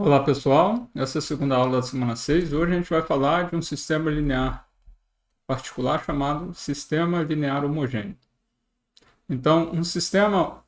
Olá pessoal, essa é a segunda aula da semana 6. Hoje a gente vai falar de um sistema linear particular chamado sistema linear homogêneo. Então, um sistema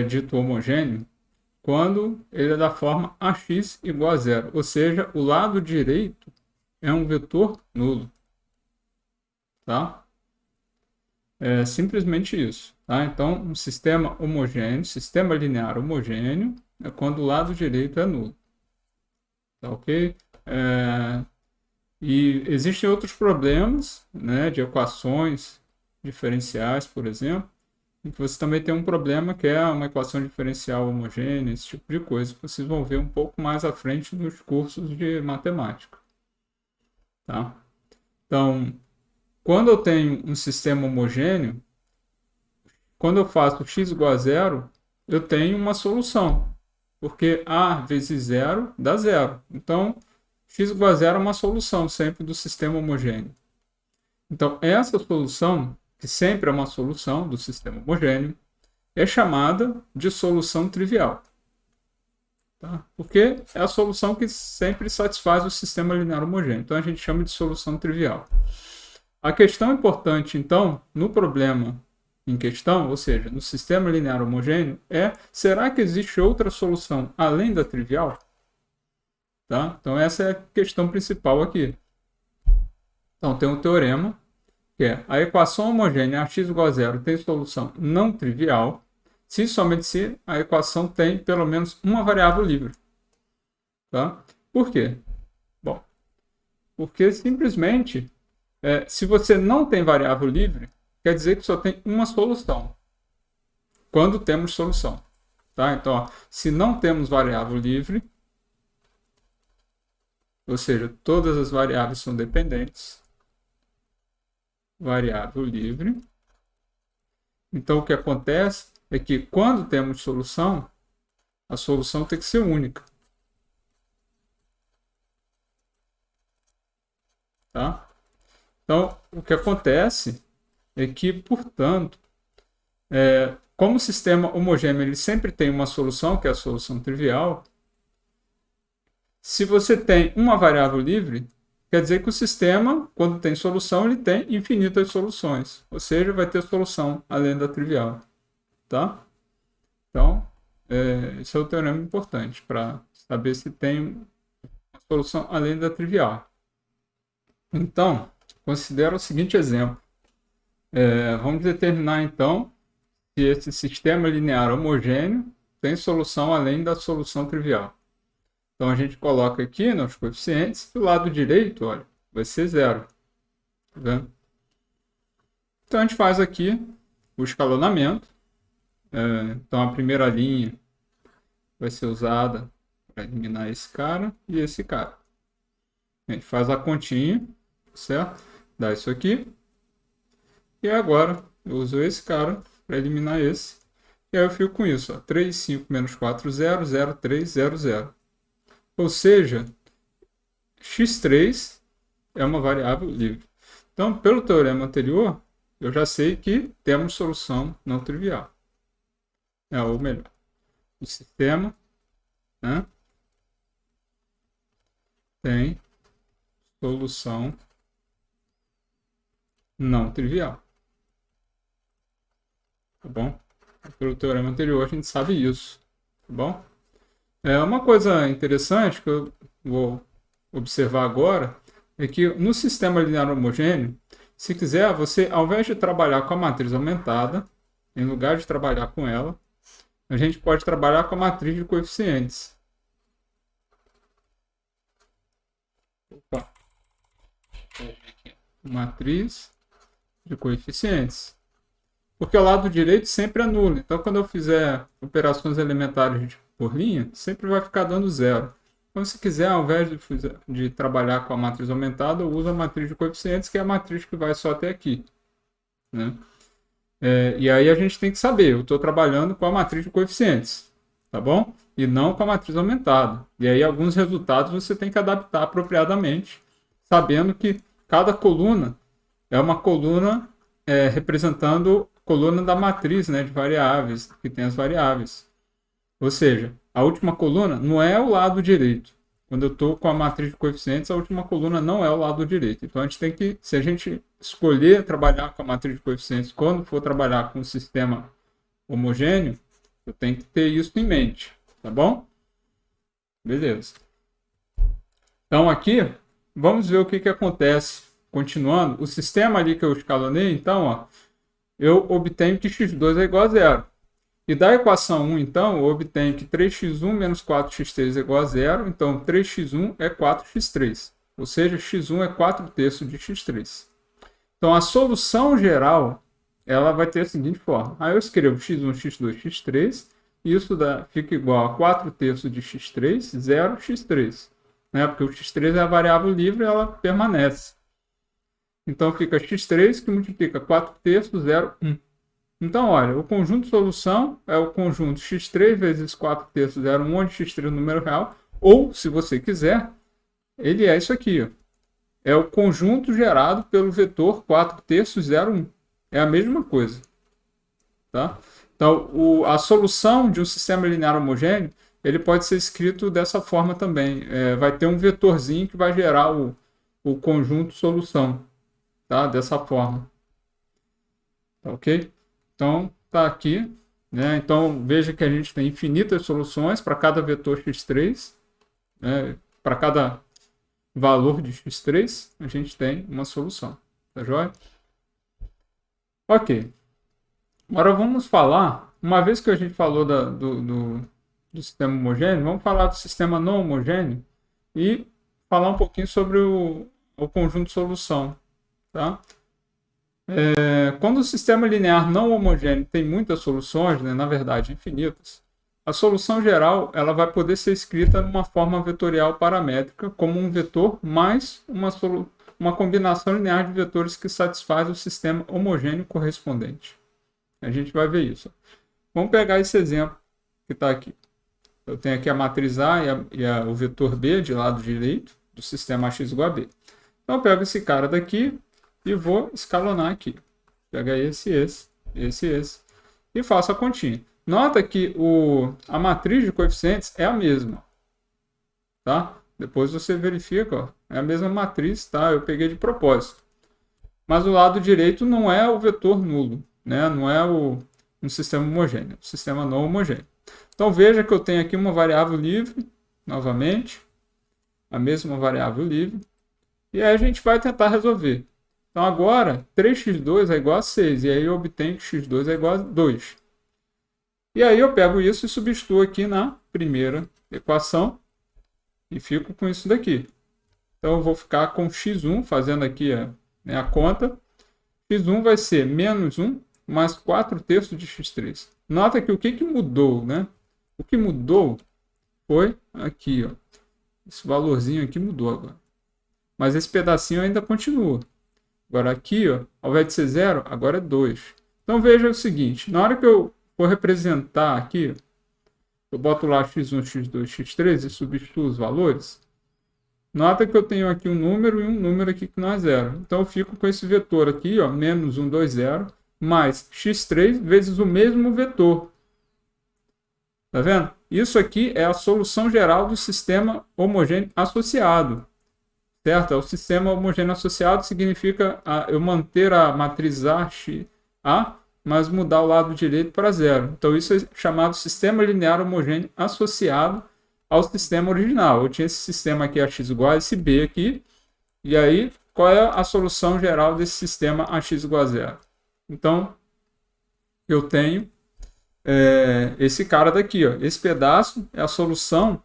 dito homogêneo quando ele é da forma ax igual a zero, ou seja, o lado direito é um vetor nulo, tá? É simplesmente isso, tá? Então, um sistema homogêneo, sistema linear homogêneo, é quando o lado direito é nulo, tá ok? E existem outros problemas, né, de equações diferenciais, por exemplo, em que você também tem um problema que é uma equação diferencial homogênea, esse tipo de coisa, que vocês vão ver um pouco mais à frente nos cursos de matemática. Tá? Então, quando eu tenho um sistema homogêneo, quando eu faço x igual a zero, eu tenho uma solução, porque a vezes zero dá zero. Então, x igual a zero é uma solução sempre do sistema homogêneo. Então, essa solução, que sempre é uma solução do sistema homogêneo, é chamada de solução trivial. Tá? Porque é a solução que sempre satisfaz o sistema linear homogêneo. Então, a gente chama de solução trivial. A questão importante, então, no problema em questão, ou seja, no sistema linear homogêneo, é: será que existe outra solução além da trivial? Tá? Então, essa é a questão principal aqui. Então, tem um teorema que é: a equação homogênea ax igual a zero tem solução não trivial se somente se a equação tem pelo menos uma variável livre. Tá? Por quê? Bom, porque simplesmente, se você não tem variável livre, quer dizer que só tem uma solução, quando temos solução. Tá? Então, ó, se não temos variável livre, ou seja, todas as variáveis são dependentes, variável livre. Então, o que acontece é que quando temos solução, a solução tem que ser única. Tá? Então, o que acontece é que, portanto, como o sistema homogêneo ele sempre tem uma solução, que é a solução trivial, se você tem uma variável livre, quer dizer que o sistema, quando tem solução, ele tem infinitas soluções. Ou seja, vai ter solução além da trivial. Tá? Então, esse é o teorema importante para saber se tem uma solução além da trivial. Então, considera o seguinte exemplo. Vamos determinar, então, se esse sistema linear homogêneo tem solução além da solução trivial. Então, a gente coloca aqui nos coeficientes, do lado direito, olha, vai ser zero. Tá vendo? Então, a gente faz aqui o escalonamento. Então, a primeira linha vai ser usada para eliminar esse cara e esse cara. A gente faz a continha, certo? Dá isso aqui. E agora, eu uso esse cara para eliminar esse. E aí eu fico com isso, ó, 3, 5 menos 4, 0, 0, 3, 0, 0. Ou seja, x3 é uma variável livre. Então, pelo teorema anterior, eu já sei que temos solução não trivial. Ou melhor, o sistema, né, tem solução não trivial. Tá bom? Pelo teorema anterior, a gente sabe isso. Tá bom? Uma coisa interessante que eu vou observar agora é que no sistema linear homogêneo, se quiser, você, ao invés de trabalhar com a matriz aumentada, em lugar de trabalhar com ela, a gente pode trabalhar com a matriz de coeficientes. Opa. Matriz de coeficientes. Porque o lado direito sempre é nulo. Então, quando eu fizer operações elementares por linha, sempre vai ficar dando zero. Então, se quiser, ao invés de trabalhar com a matriz aumentada, eu uso a matriz de coeficientes, que é a matriz que vai só até aqui. Né? E aí a gente tem que saber, eu estou trabalhando com a matriz de coeficientes, tá bom? E não com a matriz aumentada. E aí alguns resultados você tem que adaptar apropriadamente, sabendo que cada coluna é uma coluna representando a coluna da matriz, né, de variáveis, que tem as variáveis. Ou seja, A última coluna não é o lado direito. Quando eu estou com a matriz de coeficientes, a última coluna não é o lado direito. Então, a gente tem que, se a gente escolher trabalhar com a matriz de coeficientes, quando for trabalhar com um sistema homogêneo, eu tenho que ter isso em mente, tá bom? Beleza. Então, aqui, vamos ver o que acontece. Continuando, o sistema ali que eu escalonei, então, ó, eu obtenho que x2 é igual a zero. E da equação 1, então, eu obtenho que 3x1 menos 4x3 é igual a zero. Então, 3x1 é 4x3. Ou seja, x1 é 4/3 de x3. Então, a solução geral, ela vai ter a seguinte forma. Aí eu escrevo x1, x2, x3. E isso fica igual a 4/3 de x3, 0, x3. Né? Porque o x3 é a variável livre e ela permanece. Então, fica x3 que multiplica 4/3, 0, 1. Então, olha, o conjunto de solução é o conjunto x3 vezes 4/3, 0, 1, onde x3 é o número real. Ou, se você quiser, ele é isso aqui. Ó. É o conjunto gerado pelo vetor 4/3, 0, 1. É a mesma coisa. Tá? Então, a solução de um sistema linear homogêneo, ele pode ser escrito dessa forma também. Vai ter um vetorzinho que vai gerar o conjunto solução. Tá? Dessa forma. Tá, ok? Então, tá aqui. Né? Então, veja que a gente tem infinitas soluções para cada vetor x3. Né? Para cada valor de x3, a gente tem uma solução. Tá joia? Ok. Agora vamos falar, uma vez que a gente falou do sistema homogêneo, vamos falar do sistema não homogêneo e falar um pouquinho sobre o conjunto de solução. Tá? Quando o sistema linear não homogêneo tem muitas soluções, né, na verdade infinitas, a solução geral ela vai poder ser escrita numa forma vetorial paramétrica como um vetor mais uma combinação linear de vetores que satisfaz o sistema homogêneo correspondente. A gente vai ver isso. Vamos pegar esse exemplo que está aqui. Eu tenho aqui a matriz A e o vetor B de lado direito do sistema AX igual a B. Então eu pego esse cara daqui e vou escalonar aqui. Pega esse. E faço a continha. Nota que a matriz de coeficientes é a mesma. Tá? Depois você verifica. Ó, é a mesma matriz. Tá? Eu peguei de propósito. Mas o lado direito não é o vetor nulo. Né? Não é um sistema homogêneo. Um sistema não homogêneo. Então veja que eu tenho aqui uma variável livre. Novamente. A mesma variável livre. E aí a gente vai tentar resolver. Então agora, 3x2 é igual a 6. E aí eu obtenho que x2 é igual a 2. E aí eu pego isso e substituo aqui na primeira equação. E fico com isso daqui. Então eu vou ficar com x1, fazendo aqui a conta. x1 vai ser menos 1 mais 4/3 de x3. Nota que o que mudou, né? O que mudou foi aqui, ó. Esse valorzinho aqui mudou agora. Mas esse pedacinho ainda continua. Agora aqui, ó, ao invés de ser 0, agora é 2. Então veja o seguinte, na hora que eu for representar aqui, eu boto lá x1, x2, x3 e substituo os valores. Nota que eu tenho aqui um número e um número aqui que não é 0. Então eu fico com esse vetor aqui, ó, menos 1, 2, 0, mais x3 vezes o mesmo vetor. Tá vendo? Isso aqui é a solução geral do sistema homogêneo associado. Certo? O sistema homogêneo associado significa eu manter a matriz A, mas mudar o lado direito para 0. Então, isso é chamado sistema linear homogêneo associado ao sistema original. Eu tinha esse sistema aqui, AX igual a esse B aqui. E aí, qual é a solução geral desse sistema AX igual a 0? Então, eu tenho esse cara daqui. Ó. Esse pedaço é a solução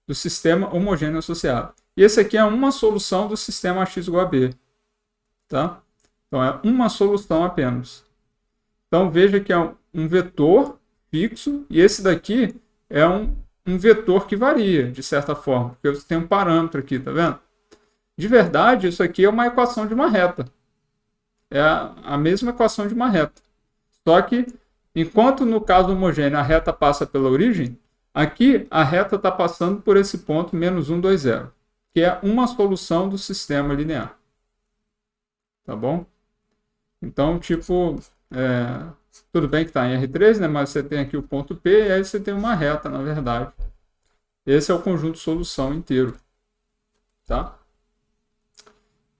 do sistema homogêneo associado. E esse aqui é uma solução do sistema AX igual a B. Tá? Então, é uma solução apenas. Então, veja que é um vetor fixo. E esse daqui é um vetor que varia, de certa forma. Porque você tem um parâmetro aqui, tá vendo? De verdade, isso aqui é uma equação de uma reta. É a mesma equação de uma reta. Só que, enquanto no caso homogêneo a reta passa pela origem, aqui a reta está passando por esse ponto menos 1, 2, 0. Que é uma solução do sistema linear. Tá bom? Então, tipo, Tudo bem que está em R3, né? Mas você tem aqui o ponto P e aí você tem uma reta, na verdade. Esse é o conjunto solução inteiro. Tá?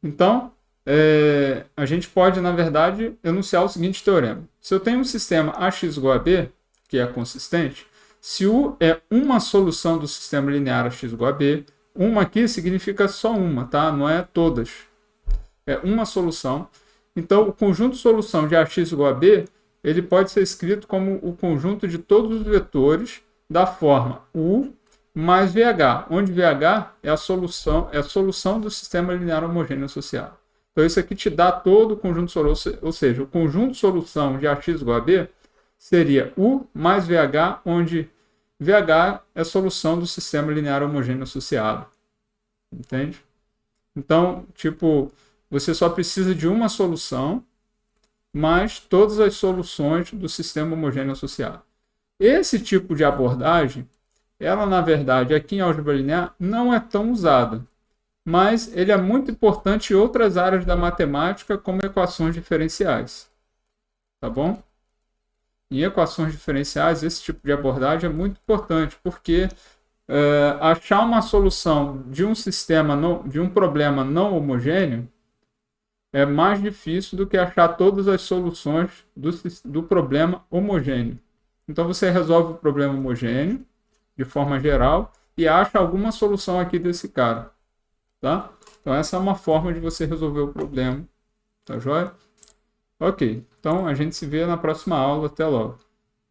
Então, a gente pode, na verdade, enunciar o seguinte teorema. Se eu tenho um sistema AX igual a B, que é consistente, se U é uma solução do sistema linear AX igual a B, uma aqui significa só uma, tá? Não é todas. É uma solução. Então, o conjunto solução de AX igual a B, ele pode ser escrito como o conjunto de todos os vetores da forma U mais VH, onde VH é a solução do sistema linear homogêneo associado. Então, isso aqui te dá todo o conjunto solução, ou seja, o conjunto solução de AX igual a B seria U mais VH, onde VH é a solução do sistema linear homogêneo associado. Entende? Então, tipo, você só precisa de uma solução, mais todas as soluções do sistema homogêneo associado. Esse tipo de abordagem, ela, na verdade, aqui em álgebra linear, não é tão usada, mas ele é muito importante em outras áreas da matemática, como equações diferenciais. Tá bom? Em equações diferenciais, esse tipo de abordagem é muito importante, porque achar uma solução de um sistema, de um problema não homogêneo, é mais difícil do que achar todas as soluções do problema homogêneo. Então, você resolve o problema homogêneo, de forma geral, e acha alguma solução aqui desse cara. Tá? Então, essa é uma forma de você resolver o problema. Tá joia? Ok. Então, a gente se vê na próxima aula. Até logo.